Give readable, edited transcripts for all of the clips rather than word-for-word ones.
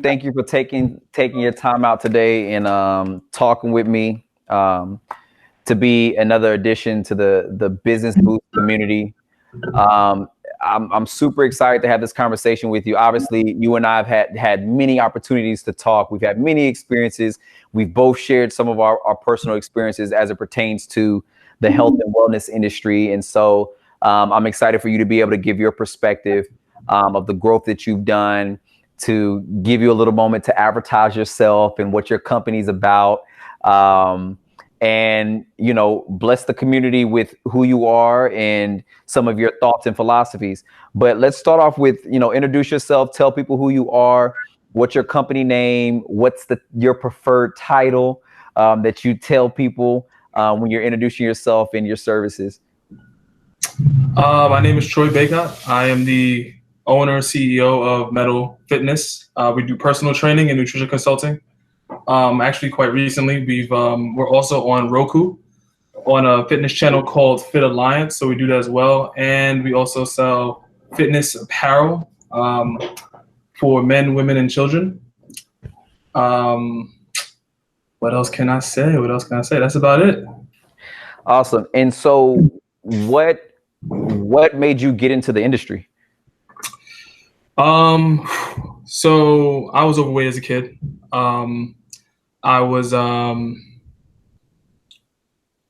Thank you for taking your time out today and talking with me to be another addition to the Business Boost community. I'm super excited to have this conversation with you. Obviously, you and I have had many opportunities to talk. We've had many experiences. We've both shared some of our personal experiences as it pertains to the health and wellness industry. And so I'm excited for you to be able to give your perspective of the growth that you've done, to give you a little moment to advertise yourself and what your company's about. And, you know, bless the community with who you are and some of your thoughts and philosophies. But let's start off with, you know, introduce yourself, tell people who you are, what's your company name, what's your preferred title that you tell people when you're introducing yourself and your services. My name is Troy Bacott. I am the owner, CEO of METTLE Fitness. We do personal training and nutrition consulting. Actually, quite recently, we're also on Roku on a fitness channel called Fit Alliance, so we do that as well. And we also sell fitness apparel for men, women, and children. What else can I say? That's about it. Awesome. And so, what made you get into the industry? So I was overweight as a kid. I was,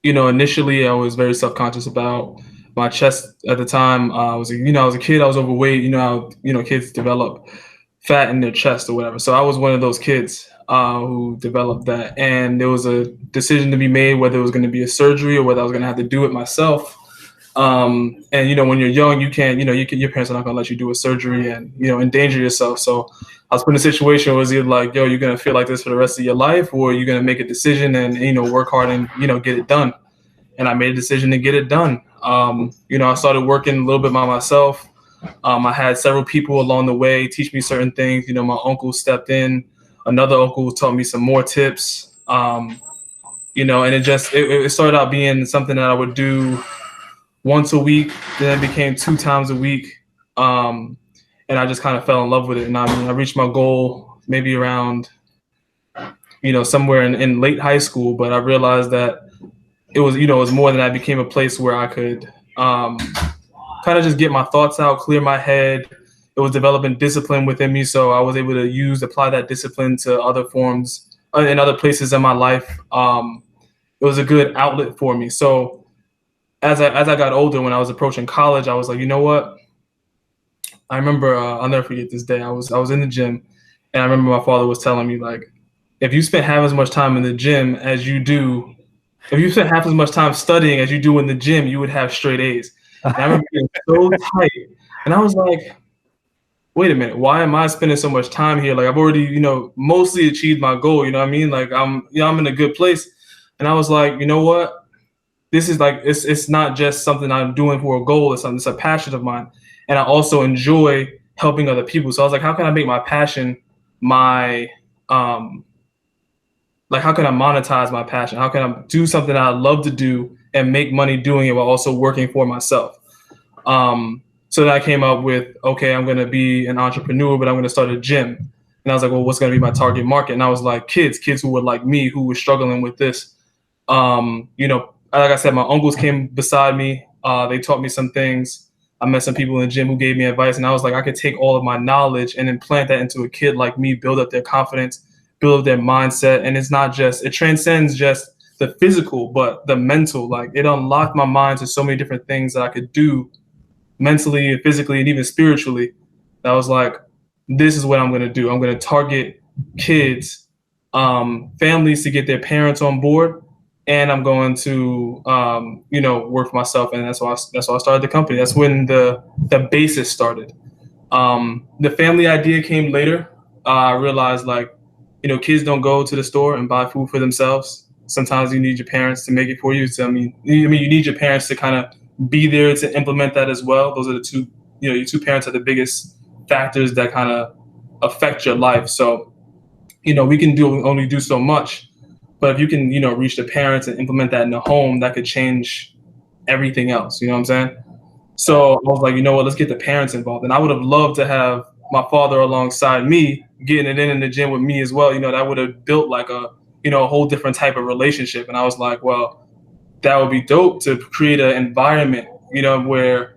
initially I was very self-conscious about my chest at the time. I was a kid, I was overweight. You know how, kids develop fat in their chest or whatever. So I was one of those kids who developed that. And there was a decision to be made whether it was going to be a surgery or whether I was going to have to do it myself. And when you're young, you can't, your parents are not gonna let you do a surgery and, endanger yourself. So I was put in a situation where it was either like, yo, you're gonna feel like this for the rest of your life, or you're gonna make a decision and, work hard and, get it done. And I made a decision to get it done. I started working a little bit by myself. I had several people along the way teach me certain things. My uncle stepped in, another uncle taught me some more tips. And it started out being something that I would do once a week, then it became 2 times a week. And I just kind of fell in love with it. And I reached my goal maybe around, somewhere in late high school, but I realized that it was more than that. It became a place where I could kind of just get my thoughts out, clear my head. It was developing discipline within me. So I was able to apply that discipline to other forms in other places in my life. It was a good outlet for me. So as I got older, when I was approaching college, I was like, you know what? I remember, I'll never forget this day. I was in the gym, and I remember my father was telling me, like, if you spent half as much time in the gym as you do, if you spent half as much time studying as you do in the gym, you would have straight A's. And I remember being so tight, and I was like, wait a minute, why am I spending so much time here? Like, I've already, mostly achieved my goal. You know what I mean? Like, I'm in a good place. And I was like, you know what? This is like, it's not just something I'm doing for a goal. It's a passion of mine. And I also enjoy helping other people. So I was like, how can I make my passion my, how can I monetize my passion? How can I do something that I love to do and make money doing it while also working for myself? So then I came up with, okay, I'm going to be an entrepreneur, but I'm going to start a gym. And I was like, well, what's going to be my target market? And I was like, kids who were like me, who were struggling with this. Like I said, my uncles came beside me. They taught me some things. I met some people in the gym who gave me advice, and I was like, I could take all of my knowledge and implant that into a kid like me, build up their confidence, build up their mindset. And it transcends just the physical, but the mental. Like, it unlocked my mind to so many different things that I could do mentally, physically, and even spiritually. I was like, this is what I'm going to do. I'm going to target kids, families, to get their parents on board. And I'm going to, work for myself. And that's why I started the company. That's when the basis started. The family idea came later. I realized, like, kids don't go to the store and buy food for themselves. Sometimes you need your parents to make it for you. So, you need your parents to kind of be there to implement that as well. Those are the two, your two parents are the biggest factors that kind of affect your life. So, we can only do so much. But if you can, reach the parents and implement that in the home, that could change everything else. You know what I'm saying? So I was like, you know what, let's get the parents involved. And I would have loved to have my father alongside me, getting it in the gym with me as well, that would have built like a, a whole different type of relationship. And I was like, well, that would be dope to create an environment, where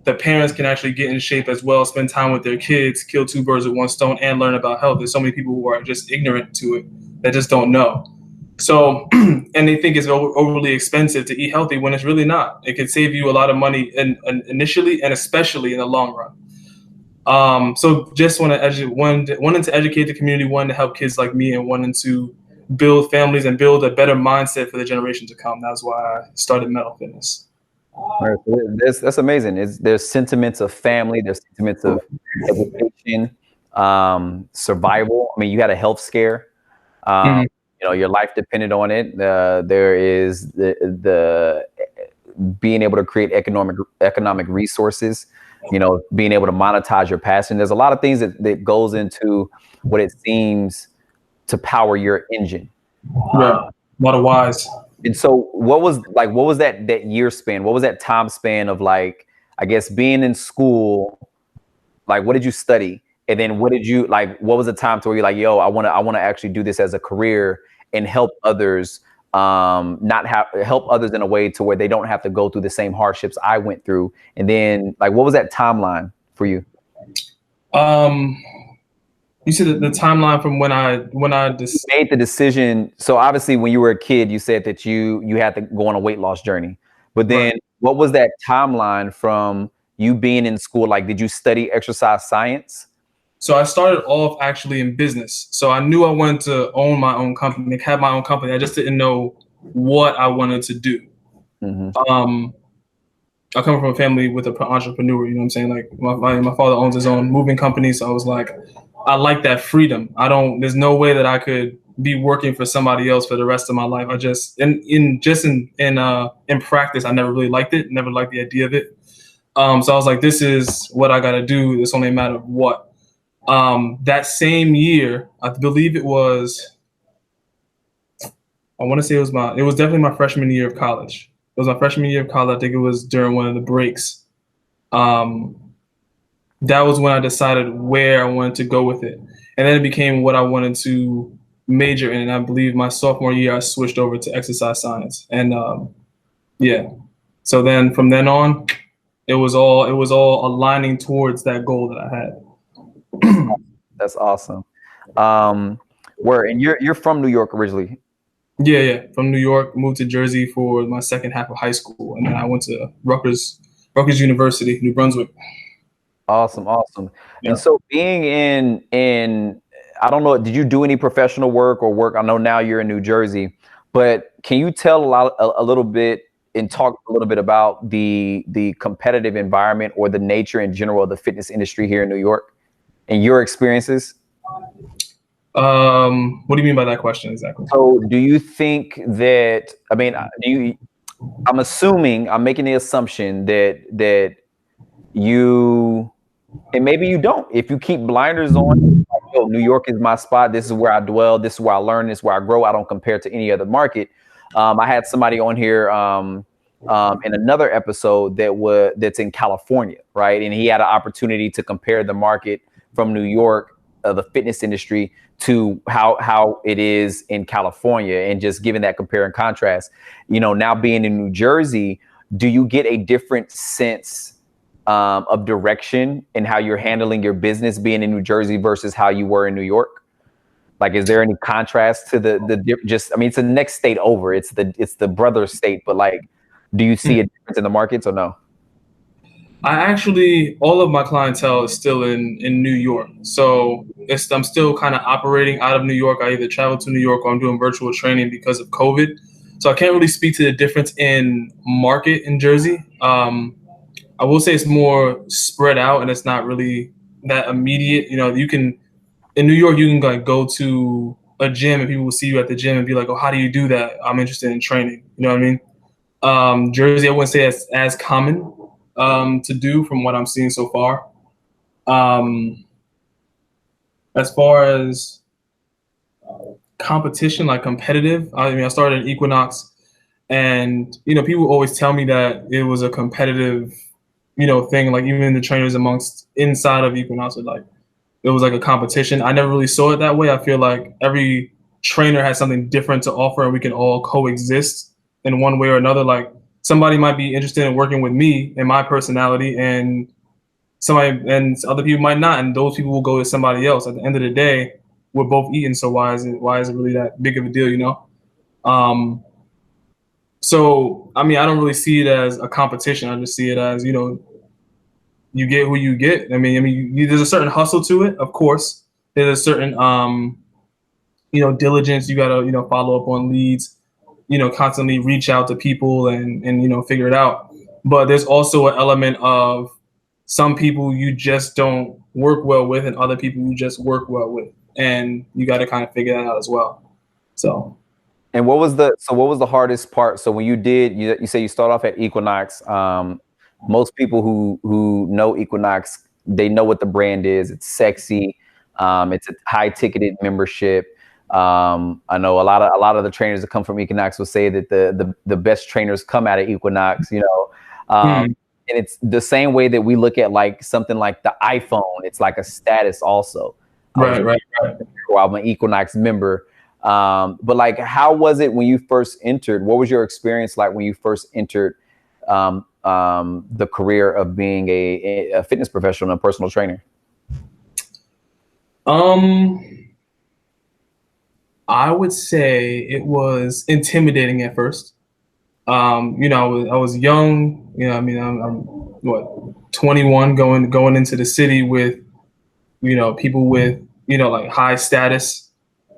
the parents can actually get in shape as well, spend time with their kids, kill two birds with one stone, and learn about health. There's so many people who are just ignorant to it that just don't know. So, and they think it's overly expensive to eat healthy when it's really not. It could save you a lot of money initially and especially in the long run. So just wanted to educate the community, wanting to help kids like me, and wanting to build families and build a better mindset for the generation to come. That's why I started METTLE Fitness. Right. That's amazing. There's sentiments of family, there's sentiments of education, survival. I mean, you had a health scare. Your life depended on it. There is the being able to create economic resources. Being able to monetize your passion. There's a lot of things that goes into what it seems to power your engine. Yeah, a lot of whys. And so what was that year span? What was that time span of, like, I guess, being in school? Like, what did you study? And then what was the time to where you're like, yo, I want to actually do this as a career and help others, help others in a way to where they don't have to go through the same hardships I went through. And then, like, what was that timeline for you? You said the timeline from when I made the decision. So obviously when you were a kid, you said that you had to go on a weight loss journey. But then What was that timeline from you being in school? Like, did you study exercise science? So I started off actually in business. So I knew I wanted to own my own company, have my own company. I just didn't know what I wanted to do. I come from a family with an entrepreneur, you know what I'm saying? Like my father owns his own moving company. So I was like, I like that freedom. There's no way that I could be working for somebody else for the rest of my life. I just, in practice, I never really liked it. Never liked the idea of it. So I was like, this is what I got to do. It's only a matter of what. That same year, I believe it was, I want to say it was definitely my freshman year of college. It was my freshman year of college. I think it was during one of the breaks. That was when I decided where I wanted to go with it. And then it became what I wanted to major in. And I believe my sophomore year, I switched over to exercise science. And yeah. So then from then on, it was all aligning towards that goal that I had. That's awesome. And you're from New York originally? Yeah, from New York. Moved to Jersey for my second half of high school, and then I went to Rutgers University, New Brunswick. Awesome. Yeah. And so being in I don't know, did you do any professional work or work? I know now you're in New Jersey, but can you tell a little bit and talk a little bit about the competitive environment or the nature in general of the fitness industry here in New York and your experiences? What do you mean by that question exactly? So do you think that, I mean, I'm assuming, I'm making the assumption that you, and maybe you don't, if you keep blinders on, like, yo, New York is my spot, this is where I dwell, this is where I learn, this is where I grow, I don't compare to any other market. I had somebody on here in another episode that's in California, right? And he had an opportunity to compare the market from New York, the fitness industry, to how it is in California, and just giving that compare and contrast. Now being in New Jersey, do you get a different sense of direction in how you're handling your business being in New Jersey versus how you were in New York? Like, is there any contrast to I mean, it's the next state over, it's the brother state, but like, do you see a difference in the markets or no? All of my clientele is still in New York. So I'm still kind of operating out of New York. I either travel to New York or I'm doing virtual training because of COVID. So I can't really speak to the difference in market in Jersey. I will say it's more spread out and it's not really that immediate. In New York, you can like go to a gym and people will see you at the gym and be like, oh, how do you do that? I'm interested in training. You know what I mean? Jersey, I wouldn't say it's as common to do from what I'm seeing so far. As far as competition, like competitive, I started at Equinox, and people always tell me that it was a competitive thing, like even the trainers inside of Equinox are like, it was like a competition. I never really saw it that way. I feel like every trainer has something different to offer, and we can all coexist in one way or another. Like somebody might be interested in working with me and my personality, and other people might not, and those people will go to somebody else. At the end of the day, we're both eating, so why is it really that big of a deal, you know? So I mean, I don't really see it as a competition. I just see it as, you know, you get who you get. There's a certain hustle to it, of course. There's a certain you know, diligence. You gotta, you know, follow up on leads, you know, constantly reach out to people and you know, figure it out. But there's also an element of some people you just don't work well with, and other people you just work well with, and you got to kind of figure that out as well. So. And what was the hardest part? So when you say you start off at Equinox, most people who know Equinox, they know what the brand is. It's sexy. It's a high ticketed membership. I know a lot of the trainers that come from Equinox will say that the best trainers come out of Equinox, you know. And it's the same way that we look at like something like the iPhone. It's like a status also. Right. I'm an Equinox member. But like, how was it when you first entered? What was your experience like when you first entered the career of being a fitness professional and a personal trainer? I would say it was intimidating at first. You know, I was young. You know, I mean, I'm what, 21, going into the city with, you know, people with, you know, like high status.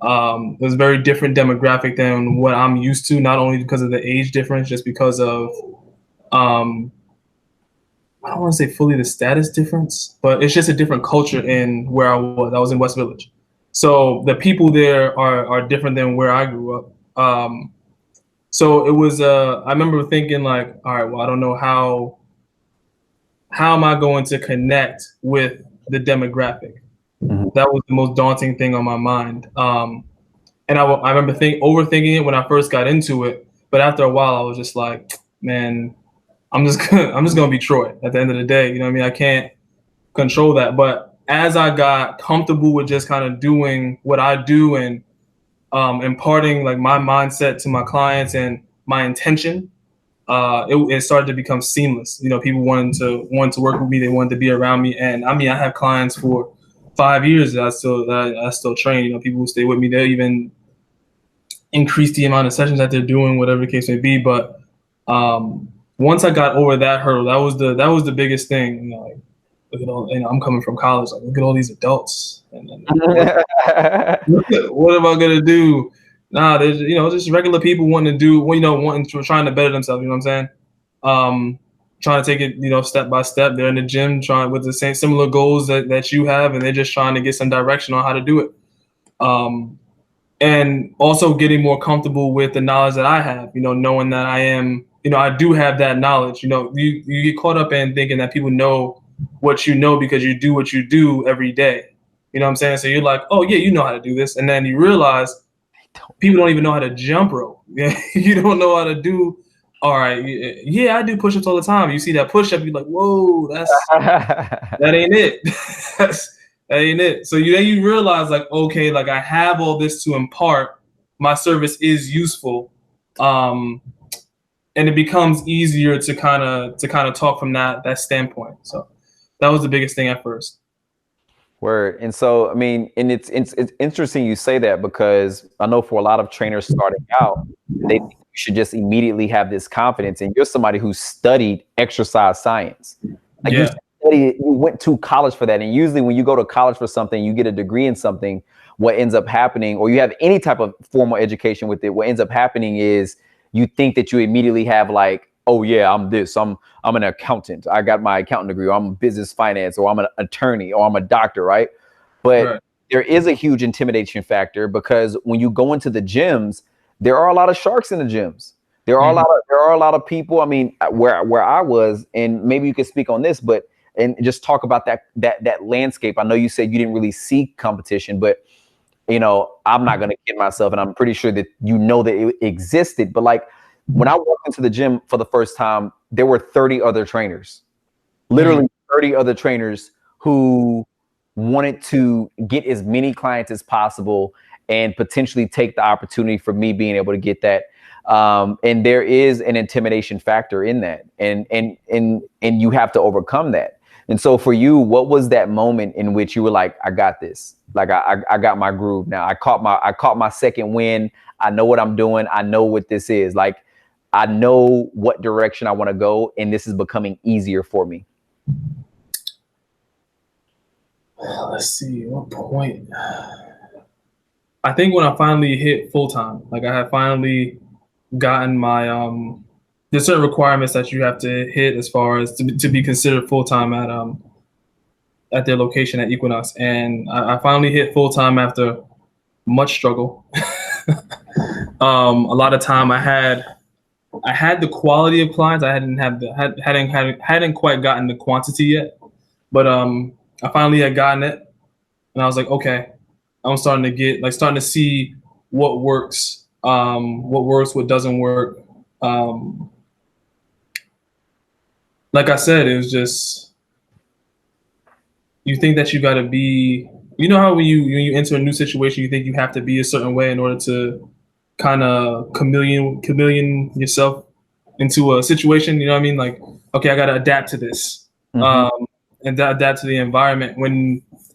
It was a very different demographic than what I'm used to, not only because of the age difference, just because of, I don't want to say fully the status difference, but it's just a different culture in where I was. I was in West Village. So the people there are different than where I grew up. So it was, I remember thinking like, all right, well, I don't know how am I going to connect with the demographic? That was the most daunting thing on my mind. And I remember overthinking it when I first got into it, but after a while I was just like, man, I'm just gonna be Troy at the end of the day. You know what I mean? I can't control that. But as I got comfortable with just kind of doing what I do and imparting like my mindset to my clients and my intention, it started to become seamless. You know, people wanted to work with me. They wanted to be around me. And I mean, I have clients for 5 years that I still train. You know, people who stay with me, they'll even increase the amount of sessions that they're doing, whatever the case may be. But once I got over that hurdle, that was the biggest thing. You know, like, look at all, you know, I'm coming from college. Like, look at all these adults. And what am I gonna do? Nah, there's, you know, just regular people wanting to trying to better themselves. You know what I'm saying? Trying to take it, you know, step by step. They're in the gym trying with the same similar goals that you have, and they're just trying to get some direction on how to do it. And also getting more comfortable with the knowledge that I have, you know, knowing that I am, you know, I do have that knowledge. You know, you get caught up in thinking that people know what you know because you do what you do every day. You know what I'm saying? So you're like, oh yeah, you know how to do this. And then you realize people don't even know how to jump rope. You don't know how to do, all right, yeah, I do push-ups all the time. You see that push-up, you're like, whoa, that ain't it. That ain't it. So then you realize like, okay, like I have all this to impart. My service is useful. And it becomes easier to kind of talk from that standpoint. So that was the biggest thing at first. Word. And so, I mean, and it's interesting you say that, because I know for a lot of trainers starting out, they think you should just immediately have this confidence. And you're somebody who studied exercise science. Like you went to college for that. And usually when you go to college for something, you get a degree in something, what ends up happening, or you have any type of formal education with it, what ends up happening is you think that you immediately have like, oh yeah, I'm this, I'm an accountant, I got my accounting degree, or I'm business finance, or I'm an attorney, or I'm a doctor, right? But there is a huge intimidation factor, because when you go into the gyms, there are a lot of sharks in the gyms. There are a lot of people. I mean, where I was, and maybe you could speak on this, but and just talk about that landscape. I know you said you didn't really see competition, but you know, I'm not gonna kid myself, and I'm pretty sure that you know that it existed. But like, when I walked into the gym for the first time, there were 30 other trainers, literally 30 other trainers who wanted to get as many clients as possible and potentially take the opportunity for me being able to get that. And there is an intimidation factor in that, and you have to overcome that. And so for you, what was that moment in which you were like, I got this, like I got my groove now. I caught my second win. I know what I'm doing. I know what this is. Like, I know what direction I want to go, and this is becoming easier for me. Let's see, what point? I think when I finally hit full time, like I had finally gotten my there's certain requirements that you have to hit as far as to be considered full time at their location at Equinox, and I finally hit full time after much struggle. A lot of time I had the quality of clients. I hadn't quite gotten the quantity yet, but I finally had gotten it, and I was like, okay, I'm starting to see what works, what doesn't work. Like I said, it was just, you think that you got to be, you know how when you enter a new situation, you think you have to be a certain way in order to kind of chameleon yourself into a situation. You know what I mean? Like, okay, I got to adapt to this, and adapt to the environment.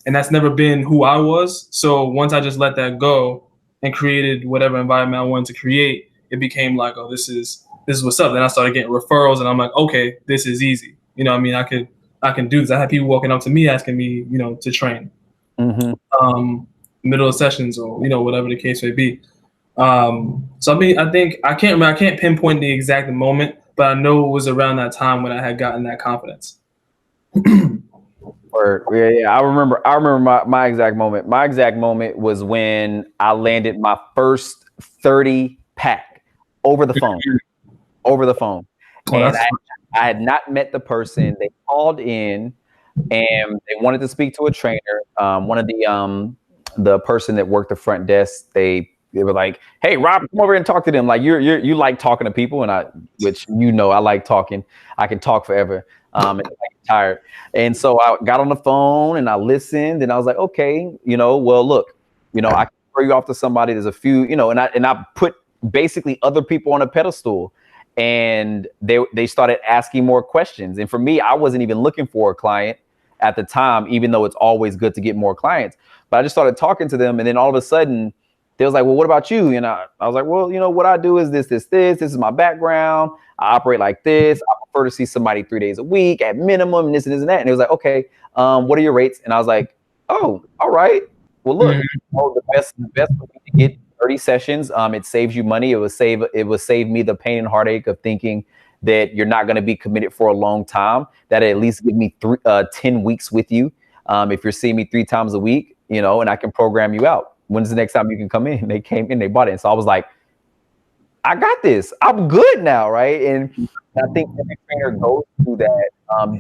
And that's never been who I was. So once I just let that go and created whatever environment I wanted to create, it became like, oh, this is what's up. Then I started getting referrals, and I'm like, okay, this is easy. You know what I mean? I can do this. I had people walking up to me asking me, to train, middle of sessions, or whatever the case may be. So I mean, I think I can't pinpoint the exact moment, but I know it was around that time when I had gotten that confidence. Yeah, I remember my exact moment. My exact moment was when I landed my first 30 pack over the phone. And I had not met the person. They called in and they wanted to speak to a trainer. One of the person that worked the front desk, they were like, "Hey, Rob, come over and talk to them. Like, you like talking to people," and I like talking. I can talk forever. And I get tired. And so I got on the phone and I listened, and I was like, okay, well, look, I can throw you off to somebody. There's a few, and I put basically other people on a pedestal, and they started asking more questions. And for me, I wasn't even looking for a client at the time, even though it's always good to get more clients. But I just started talking to them, and then all of a sudden, they was like, well, what about you? And I was like, well, what I do is this. This is my background. I operate like this. I prefer to see somebody 3 days a week at minimum, and this and this and that. And it was like, okay, what are your rates? And I was like, oh, all right. Well, look, the best would be to get 30 sessions. It saves you money. It would save me the pain and heartache of thinking that you're not going to be committed for a long time. That at least give me 10 weeks with you. If you're seeing me 3 times a week, and I can program you out. When's the next time you can come in? And they came in, they bought it. And so I was like, I got this. I'm good now, right? And I think every trainer goes through that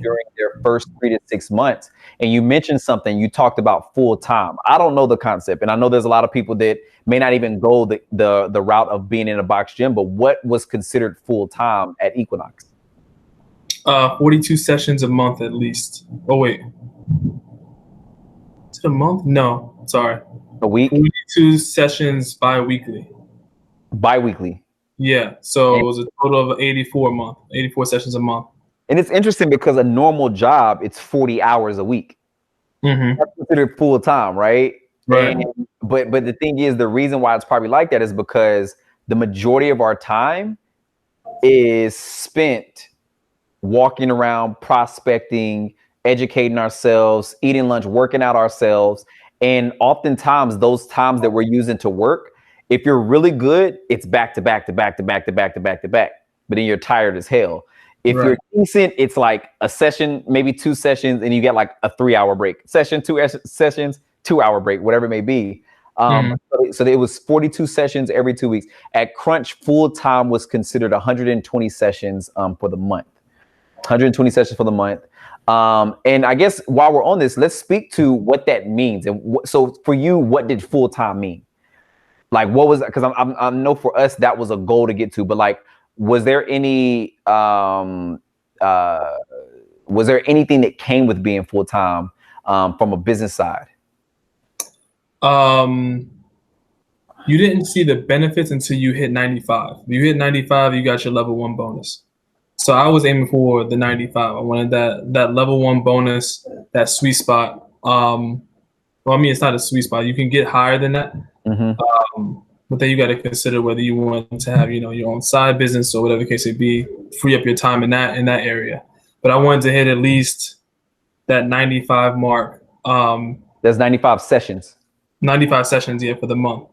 during their first 3 to 6 months. And you mentioned something. You talked about full time. I don't know the concept, and I know there's a lot of people that may not even go the route of being in a box gym. But what was considered full time at Equinox? 42 sessions a month at least. Oh wait, is it a month? No, sorry. A week? 42 sessions bi-weekly. Bi-weekly. Yeah, so it was a total of 84 sessions a month. And it's interesting because a normal job, it's 40 hours a week. That's considered full time, right? Right. But the thing is, the reason why it's probably like that is because the majority of our time is spent walking around, prospecting, educating ourselves, eating lunch, working out ourselves. And oftentimes those times that we're using to work, if you're really good, it's back to back to back to back to back to back to back. But then you're tired as hell. If you're decent, it's like a session, maybe 2 sessions, and you get like a 3-hour break. Session, 2 sessions, 2-hour break, whatever it may be. So it was 42 sessions every 2 weeks. At Crunch, full time was considered 120 sessions for the month. 120 sessions for the month. And I guess while we're on this, let's speak to what that means. And so for you, what did full time mean? Like, what was, because I know for us that was a goal to get to, but like, was there any was there anything that came with being full time? from a business side? You didn't see the benefits until you hit 95. If you hit 95, you got your level 1 bonus. So I was aiming for the 95. I wanted that level 1 bonus, that sweet spot. Well, I mean, it's not a sweet spot. You can get higher than that. But then you got to consider whether you want to have, your own side business or whatever the case may be, free up your time in that area. But I wanted to hit at least that 95 mark. There's 95 sessions. 95 sessions, yeah, for the month.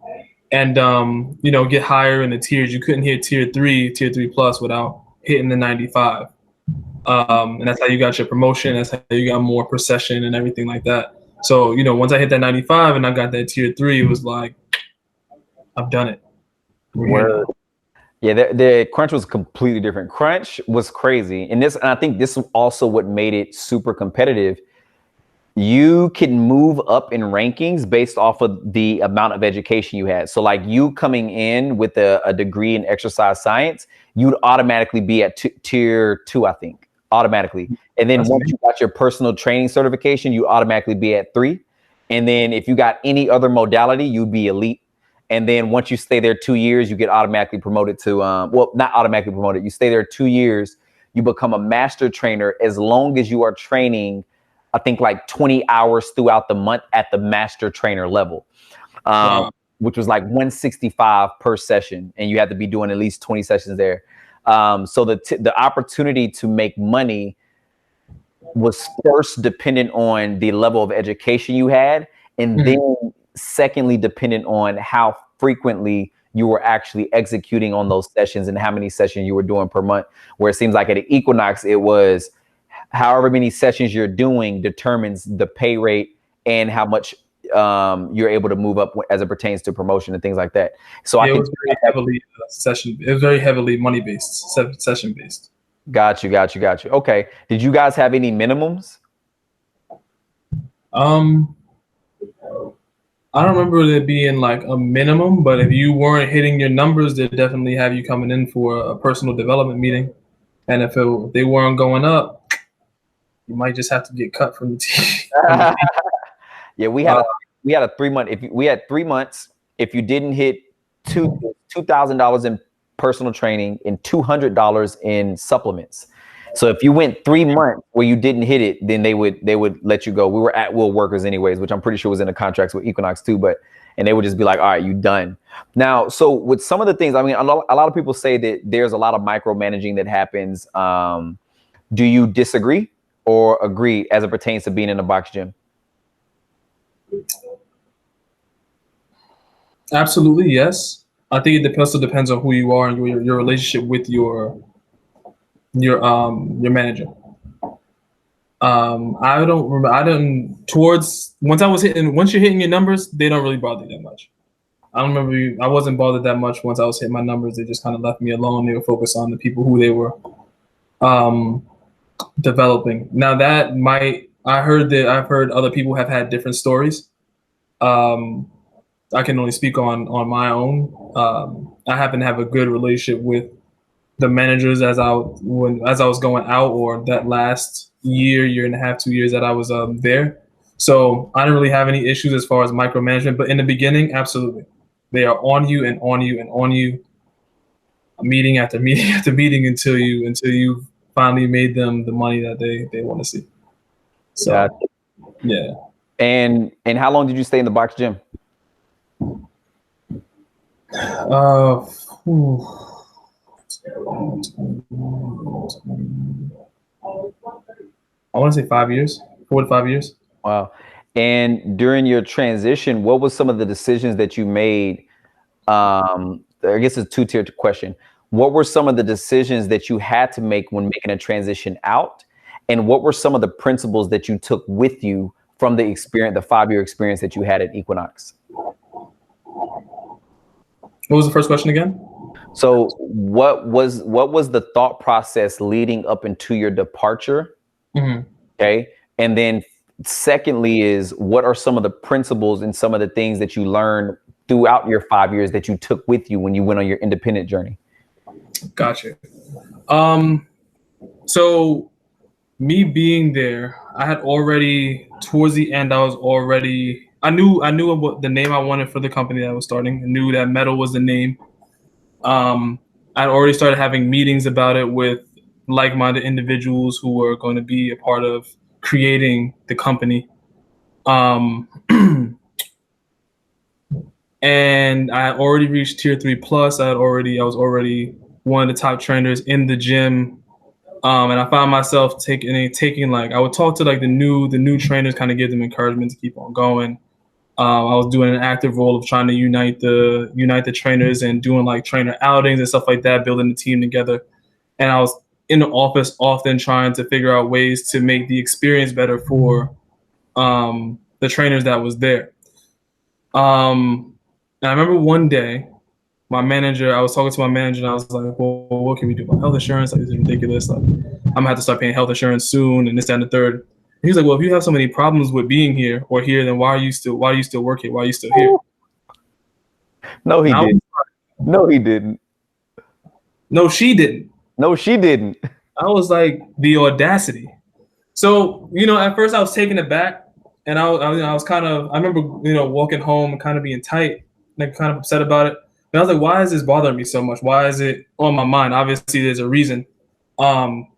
And, get higher in the tiers. You couldn't hit tier 3 plus without hitting the 95. And that's how you got your promotion. That's how you got more per session and everything like that. So, once I hit that 95 and I got that tier 3, it was like, I've done it. Word. Yeah, the Crunch was completely different. Crunch was crazy. And I think this is also what made it super competitive. You can move up in rankings based off of the amount of education you had. So like you coming in with a degree in exercise science, you'd automatically be at tier 2, I think, automatically. And then once you got your personal training certification, you automatically be at 3. And then if you got any other modality, you'd be elite. And then once you stay there 2 years, you get automatically promoted to, well, not automatically promoted. You stay there 2 years, you become a master trainer as long as you are training, I think like 20 hours throughout the month at the master trainer level, which was like 165 per session. And you had to be doing at least 20 sessions there. So the opportunity to make money was first dependent on the level of education you had. And then secondly, dependent on how frequently you were actually executing on those sessions and how many sessions you were doing per month. Where it seems like at Equinox, it was however many sessions you're doing determines the pay rate and how much you're able to move up as it pertains to promotion and things like that. So it was very heavily session. It was very heavily money based, session based. Got you. Okay. Did you guys have any minimums? I don't remember there being like a minimum, but if you weren't hitting your numbers, they'd definitely have you coming in for a personal development meeting. And if they weren't going up, you might just have to get cut from the team. Yeah, we had a 3 month. We had 3 months, if you didn't hit $2,000 in personal training and $200 in supplements. So if you went 3 months where you didn't hit it, then they would let you go. We were at will workers anyways, which I'm pretty sure was in the contracts with Equinox too, and they would just be like, all right, you done. Now, so with some of the things, I mean, a lot of people say that there's a lot of micromanaging that happens. Do you disagree or agree as it pertains to being in a box gym? Absolutely, yes. I think it also depends on who you are and your relationship with your manager. I don't remember. Once you're hitting your numbers, they don't really bother you that much. I don't remember. I wasn't bothered that much once I was hitting my numbers. They just kind of left me alone. They were focused on the people who they were developing. Now I've heard other people have had different stories. I can only speak on my own. I happen to have a good relationship with the managers as I was going out, or that last year and a half, 2 years that I was there. So I didn't really have any issues as far as micromanagement. But in the beginning, absolutely, they are on you and on you and on you, meeting after meeting after meeting until you finally made them the money that they want to see. So yeah. And how long did you stay in the box gym? I want to say 5 years, 4 to 5 years. Wow. And during your transition, what was some of the decisions that you made? I guess it's a two-tiered question. What were some of the decisions that you had to make when making a transition out? And what were some of the principles that you took with you from the 5-year experience that you had at Equinox? What was the first question again? So what was the thought process leading up into your departure? Okay. And then secondly is, what are some of the principles and some of the things that you learned throughout your 5 years that you took with you when you went on your independent journey? Gotcha. So Me being there, I had already towards the end. I knew what the name I wanted for the company that I was starting. I knew that METTLE was the name. I'd already started having meetings about it with like-minded individuals who were going to be a part of creating the company. Um, and I had already reached tier 3 plus. I was already one of the top trainers in the gym. And I found myself taking like, I would talk to like the new trainers, kind of give them encouragement to keep on going. I was doing an active role of trying to unite the trainers and doing like trainer outings and stuff like that, building the team together. And I was in the office often trying to figure out ways to make the experience better for the trainers that was there. And I remember one day, I was talking to my manager, and I was like, "Well, what can we do about health insurance? Like, this is ridiculous. Like, I'm gonna have to start paying health insurance soon, and this, that, and the third." And he's like, "Well, if you have so many problems with being here or here, then why do you still work here? Why are you still here?" No, he And didn't. No, he didn't. no, she didn't. No, she didn't. I was like, the audacity. So, at first I was taken aback, and I was kind of, I remember, walking home and kind of being tight, like kind of upset about it. And I was like, why is this bothering me so much? Why is it on my mind? Obviously, there's a reason. Um,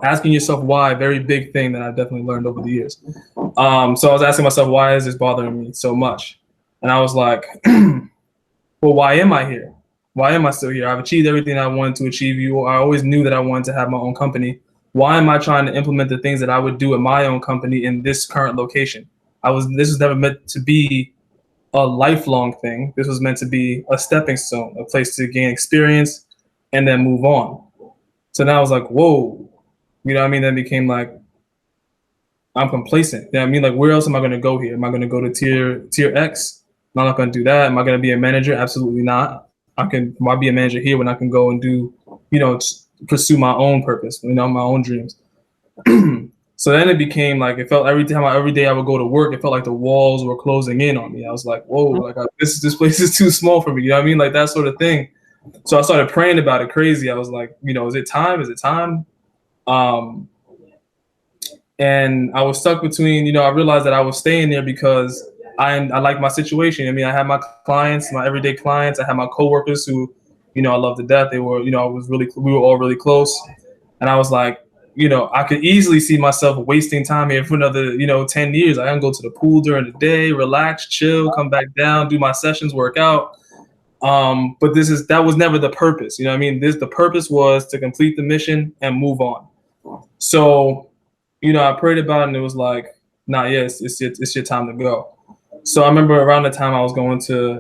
Asking yourself why, very big thing that I've definitely learned over the years. So I was asking myself, why is this bothering me so much? And I was like, well, why am I here? Why am I still here? I've achieved everything I wanted to achieve. I always knew that I wanted to have my own company. Why am I trying to implement the things that I would do at my own company in this current location? This was never meant to be a lifelong thing. This was meant to be a stepping stone, a place to gain experience and then move on. So now I was like, whoa, you know what I mean? Then became like, I'm complacent. You know what I mean? Like, where else am I going to go here? Am I going to go to tier X? No, I'm not going to do that. Am I going to be a manager? Absolutely not. Why be a manager here when I can go and do, pursue my own purpose, my own dreams. So then it became like, it felt every day I would go to work, it felt like the walls were closing in on me. I was like, whoa, like this place is too small for me. You know what I mean? Like that sort of thing. So I started praying about it crazy. I was like, is it time? Is it time? And I was stuck between, I realized that I was staying there because I like my situation. I mean, I had my clients, my everyday clients. I had my coworkers who, I love to death. They were, we were all really close. And I was like, I could easily see myself wasting time here for another, 10 years. I can go to the pool during the day, relax, chill, come back down, do my sessions, work out. But that was never the purpose. You know what I mean? The purpose was to complete the mission and move on. So, I prayed about it and it was like, nah, yes, it's your time to go. So I remember around the time I was going to,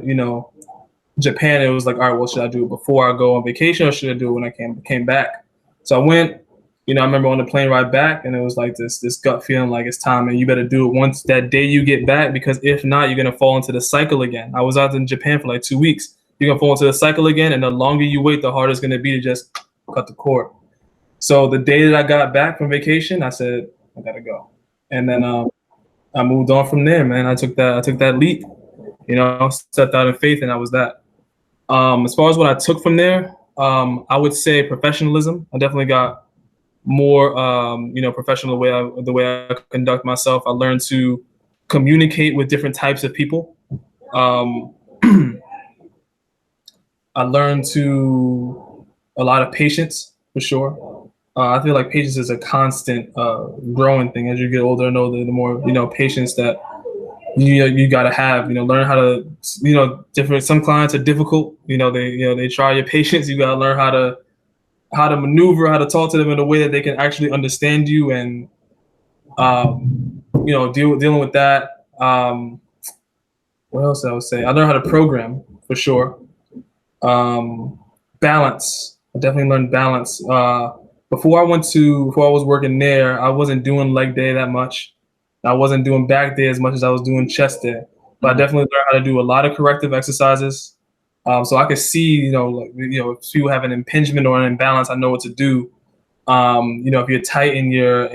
Japan, it was like, all right, well, should I do it before I go on vacation or should I do it when I came back? So I went, I remember on the plane ride back and it was like this gut feeling like it's time and you better do it once that day you get back, because if not, you're going to fall into the cycle again. I was out in Japan for like 2 weeks. You're going to fall into the cycle again. And the longer you wait, the harder it's going to be to just cut the cord. So the day that I got back from vacation, I said, I got to go. And then I moved on from there, man. I took that leap, stepped out in faith, and that was that. As far as what I took from there, I would say professionalism. I definitely got more, professional the way I conduct myself. I learned to communicate with different types of people. I learned a lot of patience, for sure. I feel like patience is a constant growing thing. As you get older and older, the more patience that you gotta have. Learn how to some clients are difficult. They try your patience. You gotta learn how to maneuver, how to talk to them in a way that they can actually understand you, and dealing with that. What else I would say? I learned how to program, for sure. Balance. I definitely learned balance. Before I was working there, I wasn't doing leg day that much. I wasn't doing back day as much as I was doing chest day. But I definitely learned how to do a lot of corrective exercises. So I could see, if you have an impingement or an imbalance, I know what to do. If you're tight in your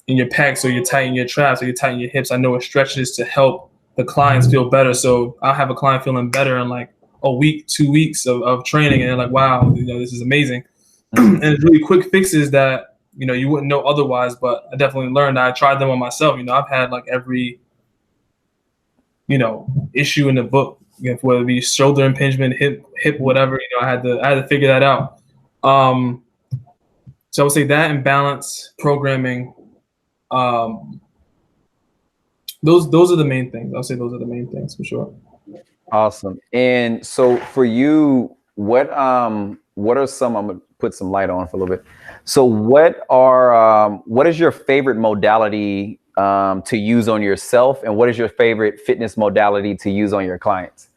pecs, or you're tight in your traps, or you're tight in your hips, I know what stretches to help the clients feel better. So I'll have a client feeling better in like a week, 2 weeks of training, and they're like, wow, this is amazing. And it's really quick fixes that you wouldn't know otherwise, but I definitely learned. I tried them on myself. I've had like every, issue in the book, whether it be shoulder impingement, hip, whatever, I had to figure that out. So I would say that and balance programming. Those are the main things. I'll say those are the main things for sure. Awesome. And so for you, what are some, I'm gonna put some light on for a little bit. So what is your favorite modality to use on yourself, and what is your favorite fitness modality to use on your clients?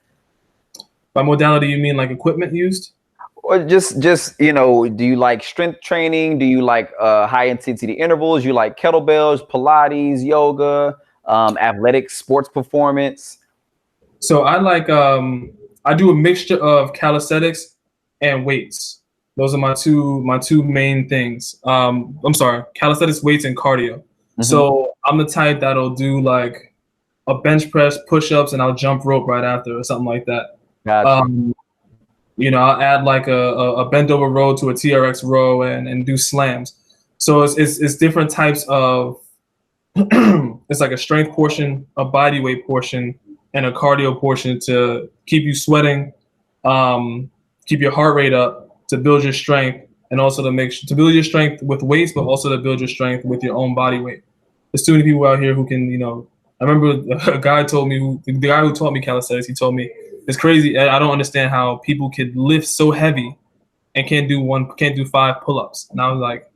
By modality, you mean like equipment used? Or just do you like strength training? Do you like high intensity intervals? You like kettlebells, Pilates, yoga, athletic sports performance? So I like I do a mixture of calisthenics and weights. Those are my two main things. I'm sorry, calisthenics, weights, and cardio. Mm-hmm. So I'm the type that'll do like a bench press, push-ups, and I'll jump rope right after or something like that. Gotcha. I'll add like a bent over row to a TRX row and do slams. So it's different types of it's like a strength portion, a body weight portion, and a cardio portion to keep you sweating, keep your heart rate up, to build your strength, and also to build your strength with weights, but also to build your strength with your own body weight. There's too many people out here who can, I remember a guy told me, the guy who taught me calisthenics, he told me, it's crazy. I don't understand how people could lift so heavy and can't do 5 pull-ups. And I was like,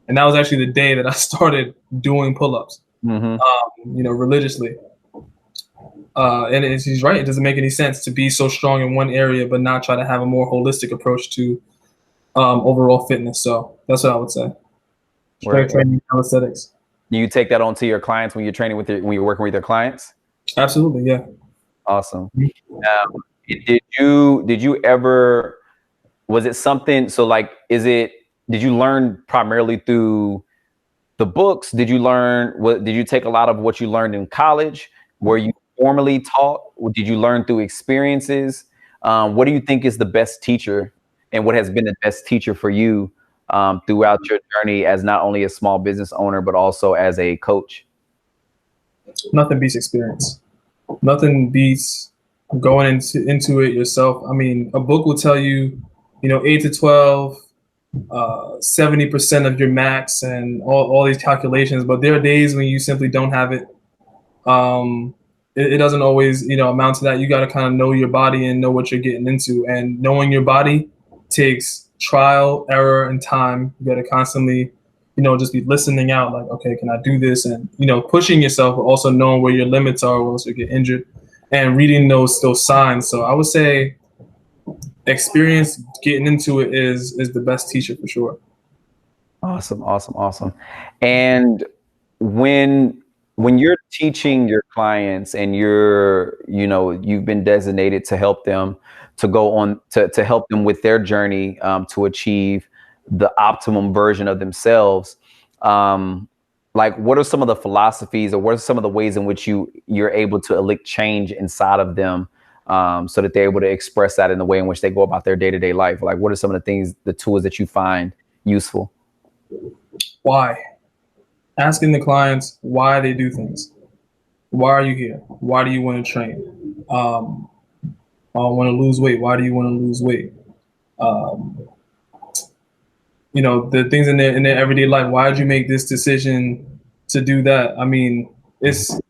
and that was actually the day that I started doing pull-ups, religiously. And he's right. It doesn't make any sense to be so strong in one area, but not try to have a more holistic approach to overall fitness. So that's what I would say. Strength training, calisthenics. Do you take that on to your clients when you're training when you're working with your clients? Absolutely, yeah. Awesome. Did you ever, was it something, so like, did you learn primarily through the books? Did you take a lot of what you learned in college? Were you formally taught? Or did you learn through experiences? What do you think is the best teacher, and what has been the best teacher for you throughout your journey as not only a small business owner, but also as a coach? Nothing beats experience. Nothing beats going into it yourself. I mean, a book will tell you, 8 to 12, 70% of your max and all these calculations, but there are days when you simply don't have it. It doesn't always, amount to that. You got to kind of know your body and know what you're getting into, and knowing your body takes trial, error, and time. You got to constantly, just be listening out, like, okay, can I do this? And, pushing yourself, but also knowing where your limits are, or else you get injured, and reading those signs. So I would say experience getting into it is the best teacher for sure. Awesome. And when you're teaching your clients and you've been designated to help them to go on to help them with their journey to achieve the optimum version of themselves, like, what are some of the philosophies, or what are some of the ways in which you're able to elicit change inside of them, so that they're able to express that in the way in which they go about their day-to-day life? Like, what are some of the things, the tools that you find useful? Why? Asking the clients why they do things. Why are you here? Why do you want to train? I want to lose weight. Why do you want to lose weight? The things in their everyday life. Why did you make this decision to do that? I mean, there's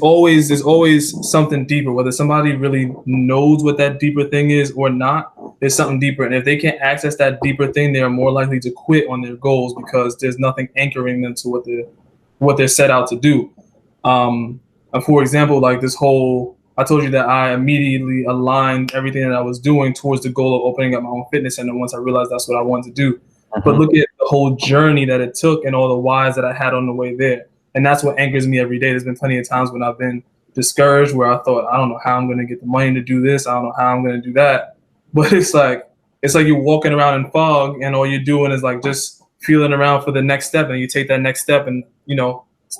always something deeper. Whether somebody really knows what that deeper thing is or not, there's something deeper. And if they can't access that deeper thing, they are more likely to quit on their goals, because there's nothing anchoring them to what they're set out to do. For example, like this whole, I told you that I immediately aligned everything that I was doing towards the goal of opening up my own fitness center once I realized that's what I wanted to do. But look at the whole journey that it took and all the whys that I had on the way there. And that's what anchors me every day. There's been plenty of times when I've been discouraged, where I thought, I don't know how I'm going to get the money to do this. I don't know how I'm going to do that. But it's like you're walking around in fog, and all you're doing is like just feeling around for the next step. And you take that next step, and,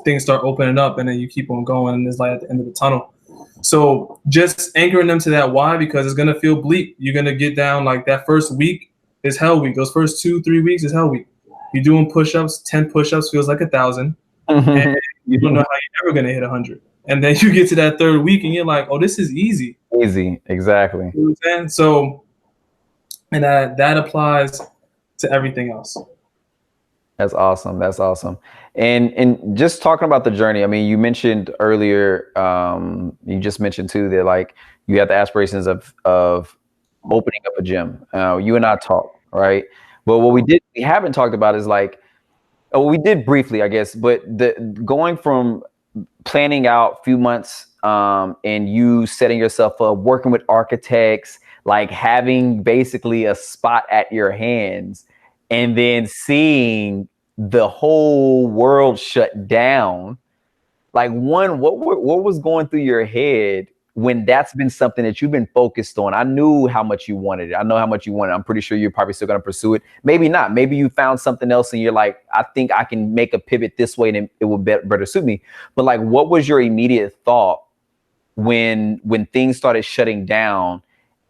things start opening up, and then you keep on going, and it's like at the end of the tunnel. So just anchoring them to that why, because it's going to feel bleak. You're going to get down, like that first week is hell week. Those first 2-3 weeks is hell week. You're doing push-ups. 10 push-ups feels like 1,000, and you don't know how you're ever gonna hit 100. And then you get to that third week, and you're like, "Oh, this is easy." Easy, exactly. You know what I'm saying? So, and that applies to everything else. That's awesome. That's awesome. And just talking about the journey, I mean, you mentioned earlier, you just mentioned too that like you had the aspirations of opening up a gym. You and I talked, right? But what we haven't talked about is like, oh, we did briefly, I guess, but the going from planning out a few months, and you setting yourself up, working with architects, like having basically a spot at your hands, and then seeing the whole world shut down. Like, what was going through your head when that's been something that you've been focused on? I knew how much you wanted it. I know how much you want it. I'm pretty sure you're probably still going to pursue it. Maybe not. Maybe you found something else and you're like, I think I can make a pivot this way and it will better suit me. But like, what was your immediate thought when things started shutting down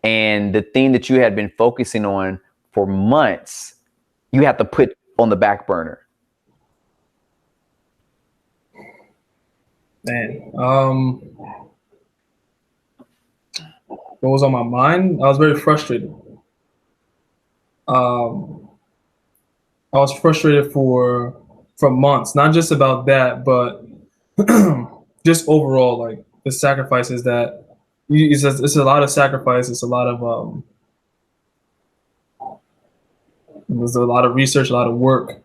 and the thing that you had been focusing on for months, you had to put on the back burner? Man, what was on my mind? I was very frustrated. I was frustrated for months, not just about that, but just overall, like the sacrifices that it's a lot of sacrifice. It's a lot of there's a lot of research, a lot of work.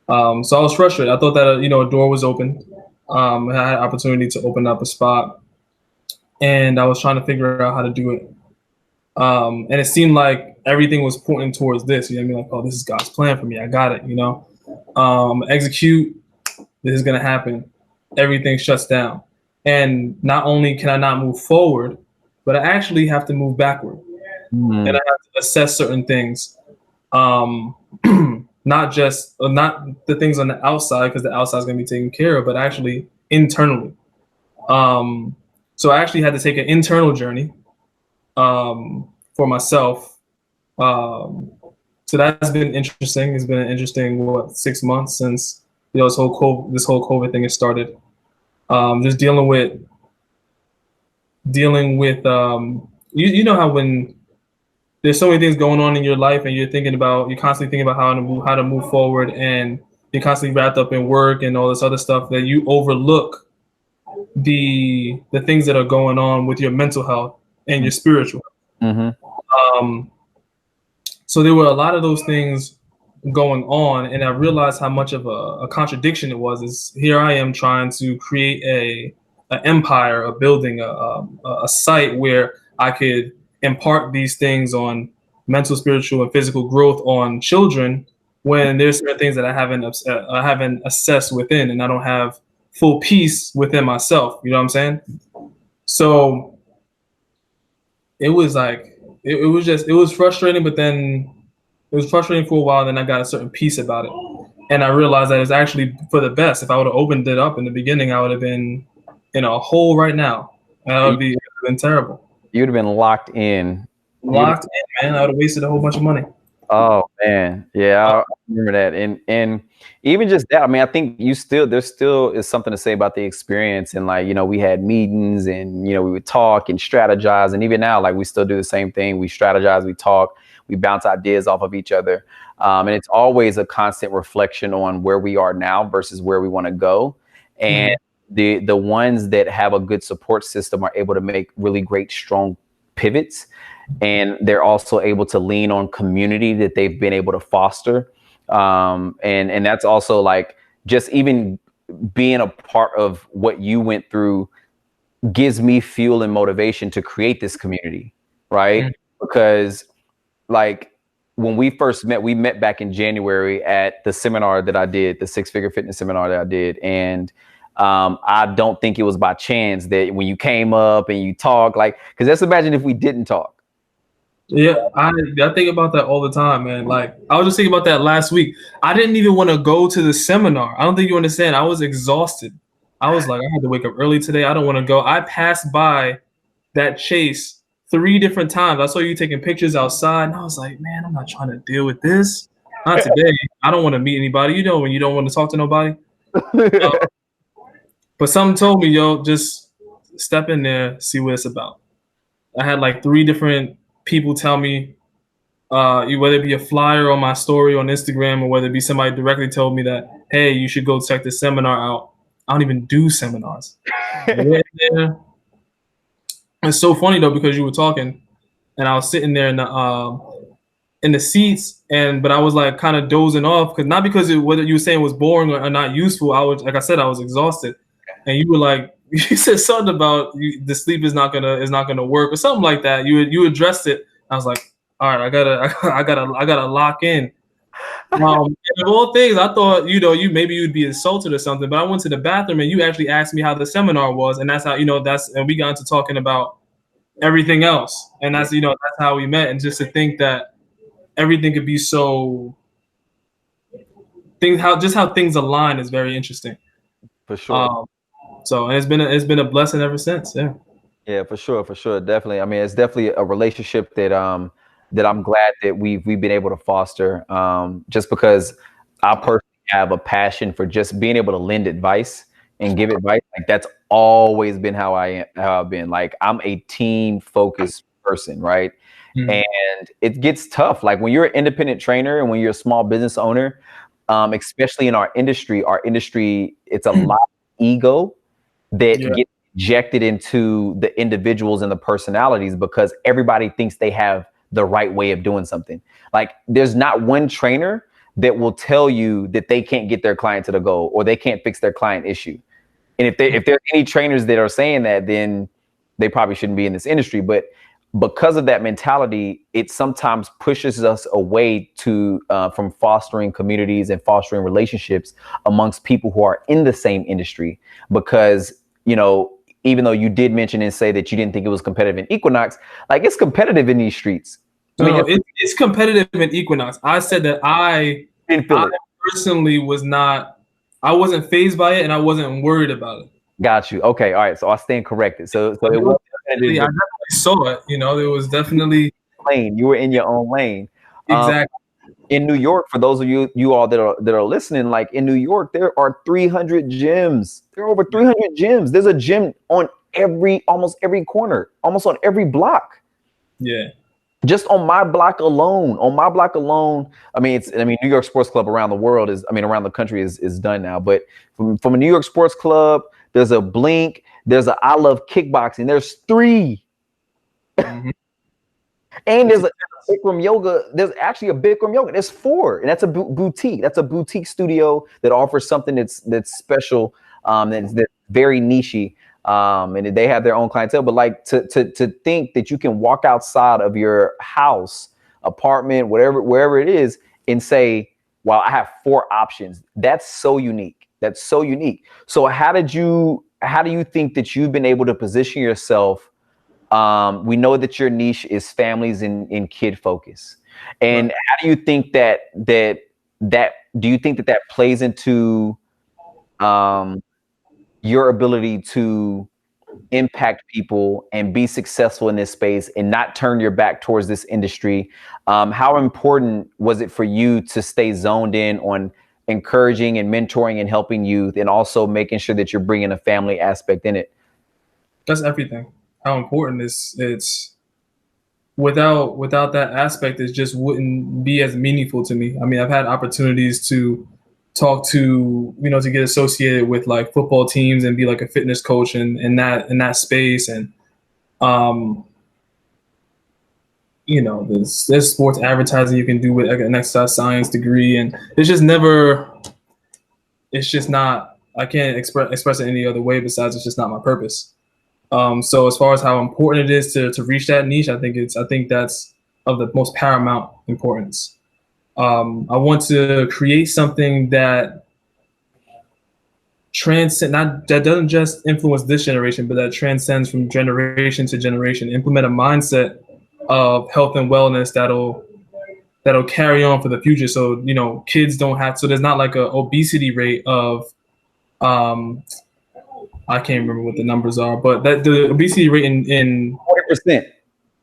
So I was frustrated. I thought that a door was open. I had an opportunity to open up a spot, and I was trying to figure out how to do it. And it seemed like everything was pointing towards this. You know what I mean? Like, oh, this is God's plan for me. I got it. Execute. This is gonna happen. Everything shuts down, and not only can I not move forward, but I actually have to move backward, and I have to assess certain things. Not the things on the outside, because the outside is going to be taken care of, but actually internally. So I actually had to take an internal journey for myself. So that's been interesting. It's been an interesting 6 months since this whole COVID thing has started. Just dealing with you know how when there's so many things going on in your life and you're constantly thinking about how to move forward, and you're constantly wrapped up in work and all this other stuff, that you overlook the things that are going on with your mental health and your spiritual health. So there were a lot of those things going on, and I realized how much of a contradiction it was. Is here I am trying to create an empire, a building, a site where I could impart these things on mental, spiritual, and physical growth on children, when there's certain things that I haven't assessed within, and I don't have full peace within myself. You know what I'm saying? So it was like it was frustrating, but then it was frustrating for a while. Then I got a certain peace about it, and I realized that it's actually for the best. If I would have opened it up in the beginning, I would have been in a hole right now. And it would have been terrible. You'd have been locked in. Man. I would have wasted a whole bunch of money. Oh man, yeah, I remember that. And even just that, I mean, I think there still is something to say about the experience. And like, we had meetings and, we would talk and strategize. And even now, like, we still do the same thing. We strategize, we talk, we bounce ideas off of each other. And it's always a constant reflection on where we are now versus where we want to go. And the ones that have a good support system are able to make really great, strong pivots. And they're also able to lean on community that they've been able to foster. And that's also like, just even being a part of what you went through gives me fuel and motivation to create this community, right? Because like when we first met, we met back in January at the seminar that I did, the 6-figure fitness seminar that I did. And I don't think it was by chance that when you came up and you talked, like, because let's imagine if we didn't talk. Yeah, I think about that all the time, man. Like, I was just thinking about that last week. I didn't even want to go to the seminar. I don't think you understand. I was exhausted. I was like, I had to wake up early today. I don't want to go. I passed by that chase 3 different times. I saw you taking pictures outside, and I was like, man, I'm not trying to deal with this. Not today. I don't want to meet anybody. You know, when you don't want to talk to nobody. But something told me, yo, just step in there, see what it's about. I had like 3 different people tell me, whether it be a flyer on my story on Instagram or whether it be somebody directly told me that, hey, you should go check this seminar out. I don't even do seminars. Went there. It's so funny though, because you were talking and I was sitting there in the seats, but I was like kind of dozing off, because not because whether you were saying was boring or not useful. I was, like I said, I was exhausted, and you were like, you said something about the sleep is not gonna work or something like that. You addressed it. I was like, all right, I gotta lock in. And of all things, I thought, maybe you'd be insulted or something, but I went to the bathroom and you actually asked me how the seminar was, and that's how, and we got into talking about everything else, and that's how we met. And just to think that everything could be so how things align is very interesting. For sure. So and it's been a blessing ever since. Yeah. Yeah, for sure, definitely. I mean, it's definitely a relationship that I'm glad that we've been able to foster. Just because I personally have a passion for just being able to lend advice and give advice. Like that's always been how I've been. Like I'm a team focused person, right? Mm-hmm. And it gets tough. Like when you're an independent trainer and when you're a small business owner, especially in our industry, it's a lot of ego that gets injected into the individuals and the personalities, because everybody thinks they have the right way of doing something. Like there's not one trainer that will tell you that they can't get their client to the goal or they can't fix their client issue. And if there's any trainers that are saying that, then they probably shouldn't be in this industry. But because of that mentality, it sometimes pushes us away from fostering communities and fostering relationships amongst people who are in the same industry. Because, even though you did mention and say that you didn't think it was competitive in Equinox, like it's competitive in these streets. It's competitive in Equinox. I said that I personally I wasn't fazed by it and I wasn't worried about it. Got you. Okay. All right. So I stand corrected. So it was I definitely saw it. It was definitely lane. You were in your own lane. Exactly. In New York, for those of you all that are listening, like in New York, there are 300 gyms. There are over 300 gyms. There's a gym on almost every corner, almost on every block. Yeah. Just on my block alone. New York Sports Club around the world around the country is done now. But from a New York Sports Club, there's a Blink, there's a I Love Kickboxing. There's 3. Mm-hmm. And there's a Bikram yoga. There's actually a Bikram yoga. There's 4, and that's a boutique. That's a boutique studio that offers something that's special, that's very niche, and they have their own clientele. But like to think that you can walk outside of your house, apartment, wherever it is, and say, "Wow, I have 4 options." That's so unique. So how do you think that you've been able to position yourself? We know that your niche is families and kid focus. And right. How do you think that plays into your ability to impact people and be successful in this space and not turn your back towards this industry? How important was it for you to stay zoned in on encouraging and mentoring and helping youth, and also making sure that you're bringing a family aspect in it? That's everything. How important it's without that aspect, it just wouldn't be as meaningful to me. I mean, I've had opportunities to talk to, to get associated with like football teams and be like a fitness coach in that space. And, there's sports advertising you can do with like an exercise science degree. And it's just not, I can't express it any other way besides it's just not my purpose. So as far as how important it is to reach that niche, I think that's of the most paramount importance. I want to create something that that doesn't just influence this generation, but that transcends from generation to generation. Implement a mindset of health and wellness that'll carry on for the future. So kids don't have. So there's not like a obesity rate of I can't remember what the numbers are, but that the obesity rate in 40%.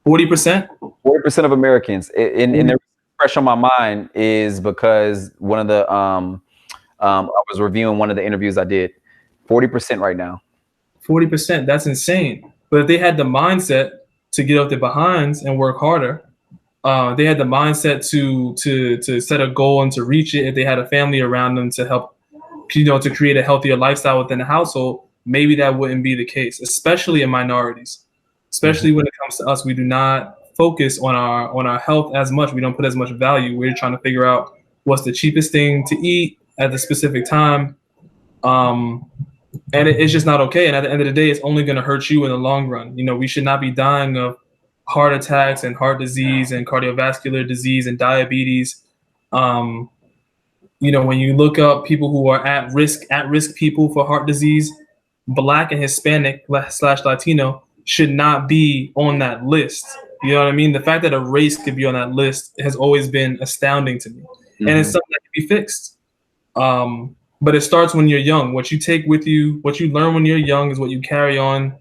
40%? 40% of Americans in their fresh on my mind is because one of the I was reviewing one of the interviews I did. 40% right now. 40%, that's insane. But if they had the mindset to get off their behinds and work harder, they had the mindset to set a goal and to reach it. If they had a family around them to help, to create a healthier lifestyle within the household, maybe that wouldn't be the case, especially in minorities. Especially when it comes to us, we do not focus on our health as much. We don't put as much value. We're trying to figure out what's the cheapest thing to eat at the specific time. And it's just not okay. And at the end of the day, it's only going to hurt you in the long run. We should not be dying of heart attacks and heart disease and cardiovascular disease and diabetes. When you look up people who are at risk people for heart disease, Black and Hispanic / Latino should not be on that list. You know what I mean? The fact that a race could be on that list has always been astounding to me. And it's something that can be fixed. But it starts when you're young. What you take with you, what you learn when you're young is what you carry on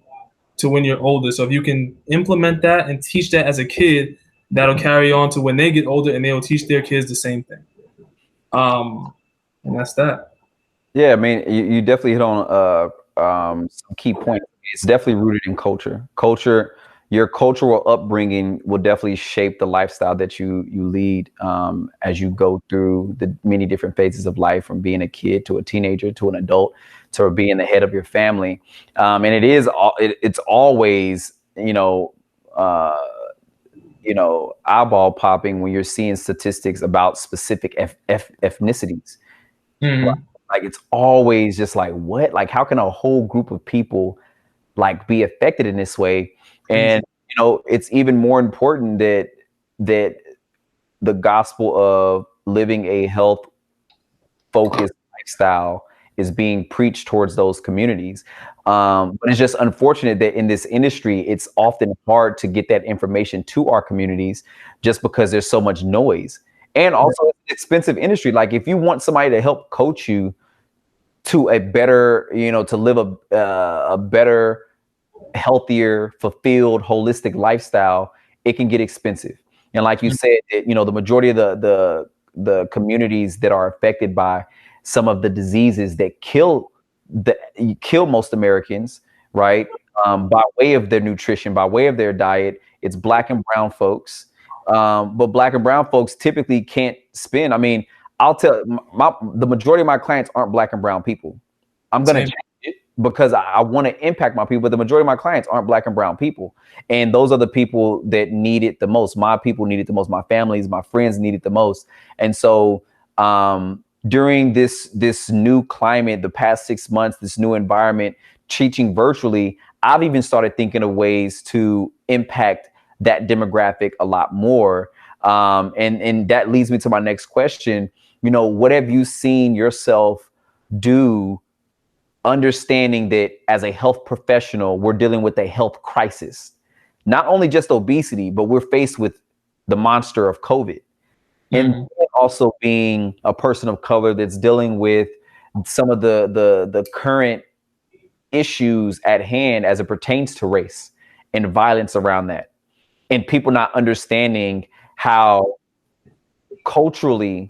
to when you're older. So if you can implement that and teach that as a kid, that'll carry on to when they get older and they'll teach their kids the same thing. And that's that. Yeah, I mean, you definitely hit on some key points. It's definitely rooted in culture. Your cultural upbringing will definitely shape the lifestyle that you lead as you go through the many different phases of life, from being a kid to a teenager to an adult to being the head of your family. And it's always eyeball popping when you're seeing statistics about specific ethnicities. Like it's always just like, what? Like, how can a whole group of people like be affected in this way? And it's even more important that the gospel of living a health focused lifestyle is being preached towards those communities. But it's just unfortunate that in this industry, it's often hard to get that information to our communities just because there's so much noise. And also it's an expensive industry. Like if you want somebody to help coach you to a better, to live a better, healthier, fulfilled, holistic lifestyle, it can get expensive. And like you said, the majority of the communities that are affected by some of the diseases that kill most Americans, right? By way of their nutrition, by way of their diet, it's Black and brown folks. But Black and brown folks typically can't spend. I mean, I'll tell the majority of my clients aren't Black and brown people. I'm going to change it because I want to impact my people, but the majority of my clients aren't Black and brown people. And those are the people that need it the most. My people need it the most. My families, my friends need it the most. And so during this new climate, the past 6 months, this new environment, teaching virtually, I've even started thinking of ways to impact that demographic a lot more. And that leads me to my next question. What have you seen yourself do, understanding that as a health professional, we're dealing with a health crisis, not only just obesity, but we're faced with the monster of COVID. And also being a person of color that's dealing with some of the current issues at hand as it pertains to race and violence around that. And people not understanding how culturally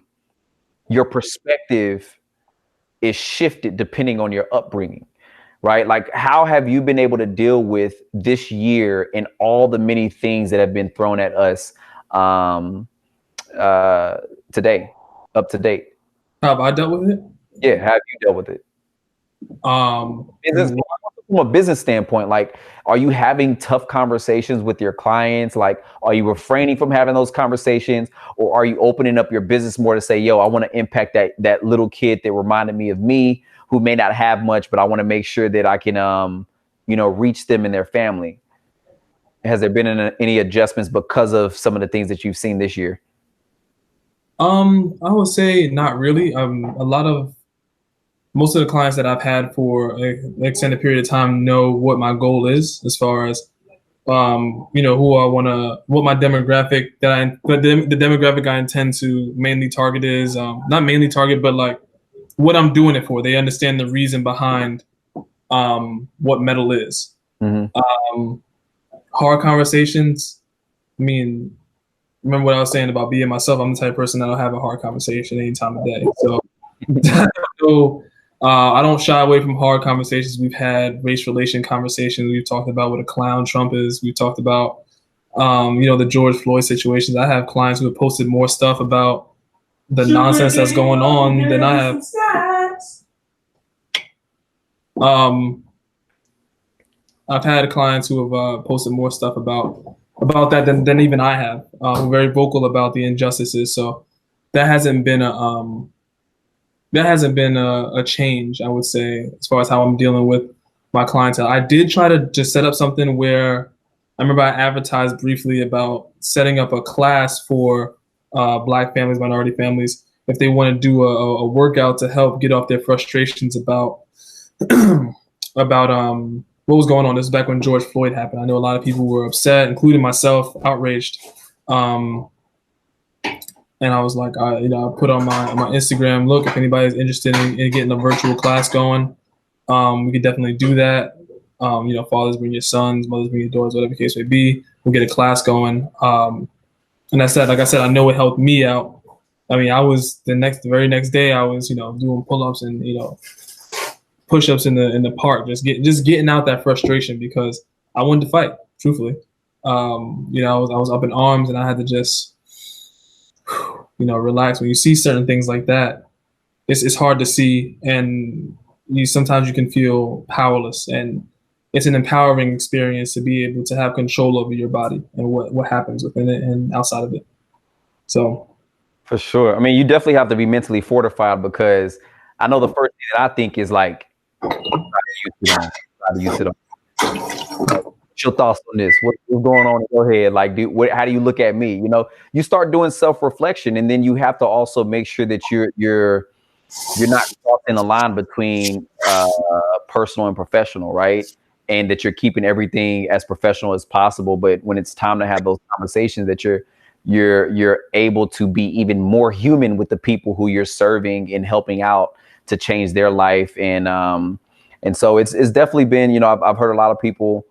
your perspective is shifted depending on your upbringing, right? Like, how have you been able to deal with this year and all the many things that have been thrown at us today, up to date? How have I dealt with it? Yeah, how have you dealt with it? From a business standpoint, like, are you having tough conversations with your clients? Like, are you refraining from having those conversations, or are you opening up your business more to say, yo, I want to impact that little kid that reminded me of me, who may not have much, but I want to make sure that I can, reach them and their family? Has there been any adjustments because of some of the things that you've seen this year? I would say not really. Most of the clients that I've had for an extended period of time know what my goal is, as far as who I want to, what my demographic the demographic I intend to mainly target is, not mainly target, but like what I'm doing it for. They understand the reason behind what METTLE is. Hard conversations. I mean, remember what I was saying about being myself. I'm the type of person that'll have a hard conversation any time of day. So, so I don't shy away from hard conversations. We've had race relation conversations. We've talked about what a clown Trump is. We've talked about, the George Floyd situations. I have clients who have posted more stuff about the nonsense that's going on than I have. I've had clients who have posted more stuff about that than even I have. Who are very vocal about the injustices. So that hasn't been a change, I would say, as far as how I'm dealing with my clientele. I did try to just set up something where I remember I advertised briefly about setting up a class for Black families, minority families, if they want to do a workout to help get off their frustrations about about what was going on. This is back when George Floyd happened. I know a lot of people were upset, including myself, outraged. And I was like, I put on my Instagram, look, if anybody's interested in getting a virtual class going, we could definitely do that. Fathers bring your sons, mothers bring your daughters, whatever the case may be. We'll get a class going. And like I said, I know it helped me out. I mean, I was the very next day, I was, doing pull-ups and, push-ups in the park, just getting out that frustration because I wanted to fight, truthfully. I was up in arms and I had to just, relax. When you see certain things like that, it's hard to see, and sometimes you can feel powerless. And it's an empowering experience to be able to have control over your body and what happens within it and outside of it. So, for sure. I mean, you definitely have to be mentally fortified, because I know the first thing that I think is like, how do you sit on? What's your thoughts on this? What's going on in your head? Like, how do you look at me? You start doing self-reflection, and then you have to also make sure that you're not crossing the line between personal and professional, right? And that you're keeping everything as professional as possible. But when it's time to have those conversations, that you're able to be even more human with the people who you're serving and helping out to change their life. And so it's definitely been, I've heard a lot of people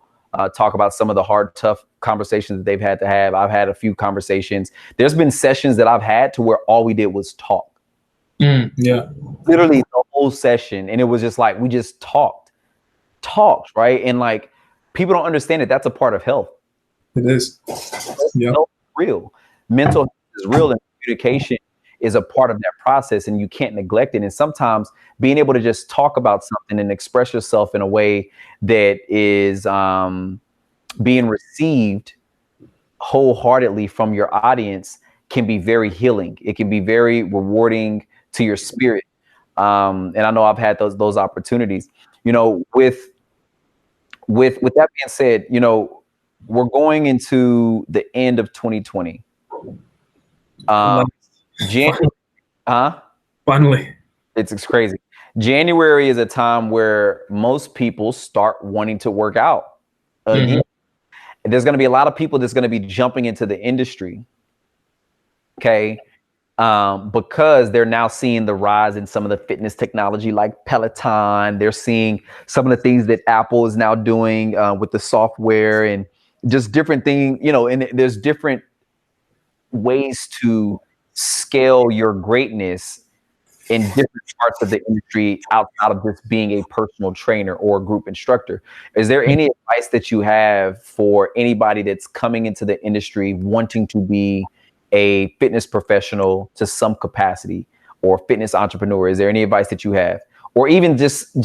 talk about some of the hard, tough conversations that they've had to have. I've had a few conversations. There's been sessions that I've had to where all we did was talk. Yeah. Literally the whole session. And it was just like, we just talked, right? And like, people don't understand that that's a part of health. It is. Yeah. It's real. Mental health is real, and communication is a part of that process, and you can't neglect it. And sometimes being able to just talk about something and express yourself in a way that is being received wholeheartedly from your audience can be very healing. It can be very rewarding to your spirit. And I know I've had those opportunities. With that being said, we're going into the end of 2020. Finally. It's crazy. January is a time where most people start wanting to work out again. And there's going to be a lot of people that's going to be jumping into the industry. Okay. Because they're now seeing the rise in some of the fitness technology like Peloton. They're seeing some of the things that Apple is now doing with the software and just different things, and there's different ways to scale your greatness in different parts of the industry outside of just being a personal trainer or a group instructor. Is there any advice that you have for anybody that's coming into the industry wanting to be a fitness professional to some capacity, or fitness entrepreneur? Is there any advice that you have? Or even just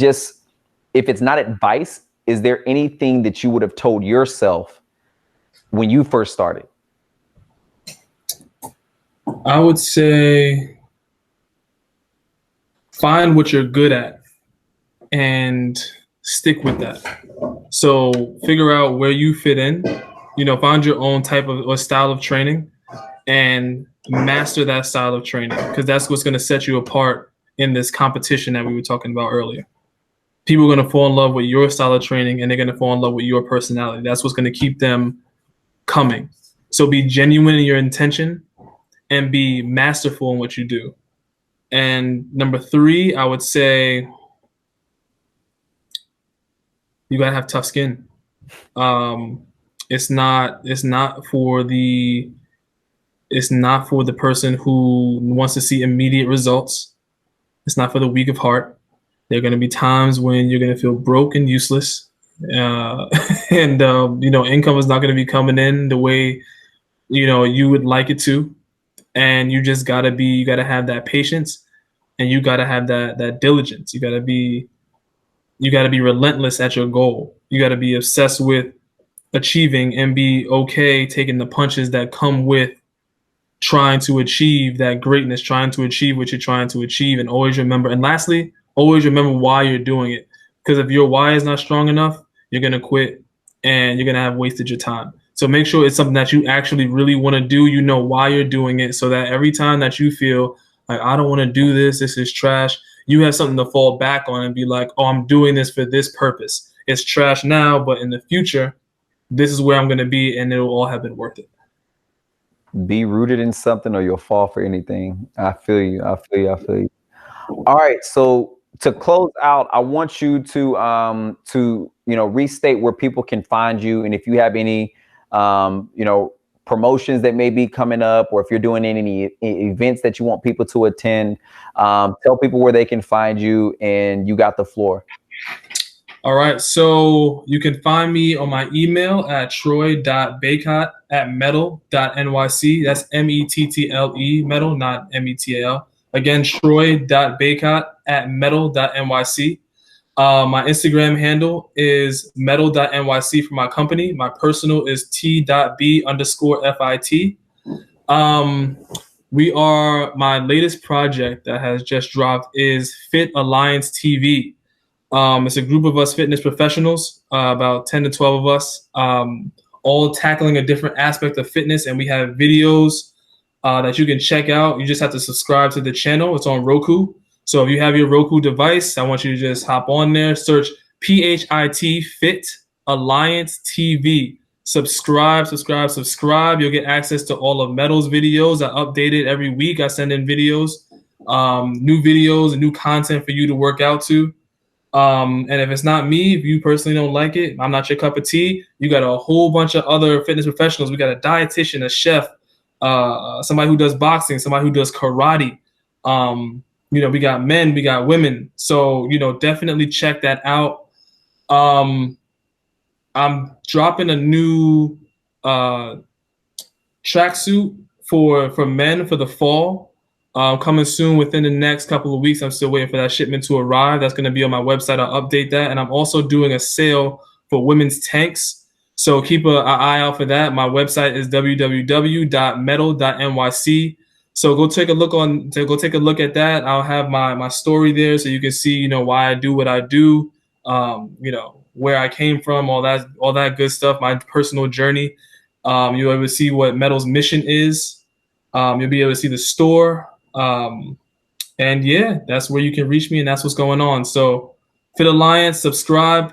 if it's not advice, is there anything that you would have told yourself when you first started? I would say find what you're good at and stick with that. So figure out where you fit in, find your own type of or style of training and master that style of training, because that's what's going to set you apart in this competition that we were talking about earlier. People are going to fall in love with your style of training, and they're going to fall in love with your personality. That's what's going to keep them coming. So be genuine in your intention and be masterful in what you do. And number 3, I would say you gotta have tough skin. It's not for the It's not for the person who wants to see immediate results. It's not for the weak of heart. There are going to be times when you're going to feel broke and useless, and income is not going to be coming in the way you would like it to, and you just you got to have that patience, and you got to have that diligence. You got to be relentless at your goal. You got to be obsessed with achieving and be okay taking the punches that come with trying to achieve that greatness, trying to achieve what you're trying to achieve, and always remember. And lastly, always remember why you're doing it. Because if your why is not strong enough, you're gonna quit and you're gonna have wasted your time. So make sure it's something that you actually really want to do. You know why you're doing it, so that every time that you feel like I don't want to do this is trash, you have something to fall back on and be like, oh, I'm doing this for this purpose. It's trash now, but in the future, this is where I'm gonna be, and it'll all have been worth it. Be rooted in something or you'll fall for anything. I feel you. I feel you. I feel you. All right. So to close out, I want you to restate where people can find you, and if you have any promotions that may be coming up, or if you're doing any events that you want people to attend, tell people where they can find you, and you got the floor. All right, so you can find me on my email at troy.bacott@mettle.nyc. That's METTLE, mettle, not METAL. Again, troy.bacott@mettle.nyc. My Instagram handle is mettle.nyc for my company. My personal is t.b_fit. My latest project that has just dropped is Fit Alliance TV. It's a group of us fitness professionals, about 10 to 12 of us, all tackling a different aspect of fitness. And we have videos that you can check out. You just have to subscribe to the channel. It's on Roku. So if you have your Roku device, I want you to just hop on there, search PHIT Fit Alliance TV. Subscribe. You'll get access to all of Mettle's videos. I update it every week. I send in videos, new videos and new content for you to work out to. And if it's not me, if you personally don't like it, I'm not your cup of tea, you got a whole bunch of other fitness professionals. We got a dietitian, a chef, somebody who does boxing, somebody who does karate. We got men, we got women. So, definitely check that out. I'm dropping a new tracksuit for men for the fall. Coming soon within the next couple of weeks. I'm still waiting for that shipment to arrive. That's going to be on my website. I'll update that. And I'm also doing a sale for women's tanks. So keep an eye out for that. My website is www.mettle.nyc. So go take a look at that. I'll have my story there so you can see, why I do what I do, where I came from, all that good stuff, my personal journey. You'll be able to see what Mettle's mission is. You'll be able to see the store. And yeah, that's where you can reach me, and that's what's going on. So Fit Alliance, subscribe,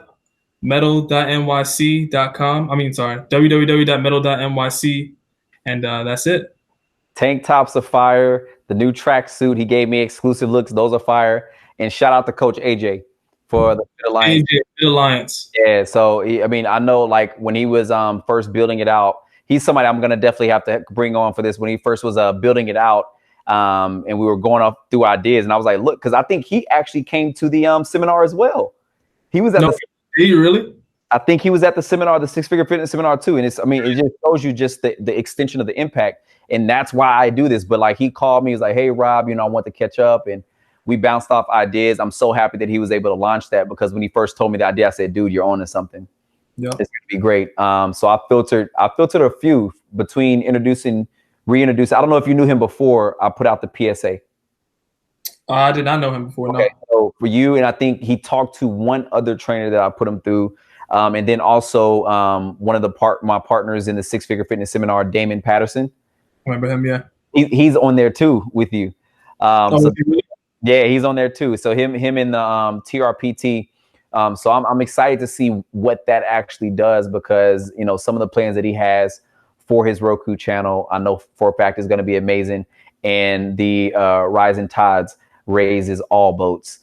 mettle.nyc.com. www.mettle.nyc. And that's it. Tank tops are fire. The new tracksuit, he gave me exclusive looks. Those are fire. And shout out to Coach AJ for the Fit Alliance. AJ, Fit Alliance. Yeah. So, I know like when he was first building it out, he's somebody I'm going to definitely have to bring on for this. When he first was building it out, and we were going off through ideas, and I was like, look, because I think he actually came to the seminar as well. He was at did you really? I think he was at the seminar, the Six Figure Fitness seminar too. And it just shows you just the extension of the impact. And that's why I do this. But like, he called me, he was like, hey, Rob, I want to catch up. And we bounced off ideas. I'm so happy that he was able to launch that, because when he first told me the idea, I said, dude, you're on to something. Yeah. It's gonna be great. So I filtered a few between reintroducing. I don't know if you knew him before I put out the PSA. I did not know him before. Okay, no. So for you, and I think he talked to one other trainer that I put him through. And then also one of my partners in the Six Figure Fitness seminar, Damon Patterson. Remember him? Yeah. He's on there too with you. Really? Yeah, he's on there too. So him in the TRPT. So I'm excited to see what that actually does, because some of the plans that he has for his Roku channel, I know for a fact is going to be amazing. And the Rising Tides raises all boats.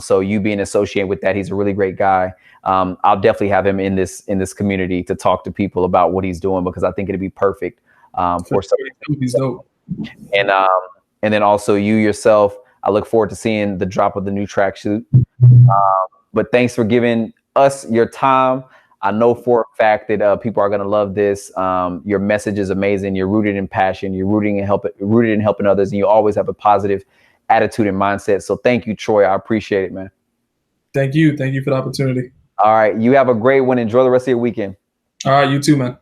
So you being associated with that, he's a really great guy. I'll definitely have him in this community to talk to people about what he's doing, because I think it'd be perfect for some. He's dope. And then also you yourself. I look forward to seeing the drop of the new tracksuit. But thanks for giving us your time. I know for a fact that people are going to love this. Your message is amazing. You're rooted in passion. You're rooted in helping others, and you always have a positive attitude and mindset. So thank you, Troy. I appreciate it, man. Thank you. Thank you for the opportunity. All right. You have a great one. Enjoy the rest of your weekend. All right. You too, man.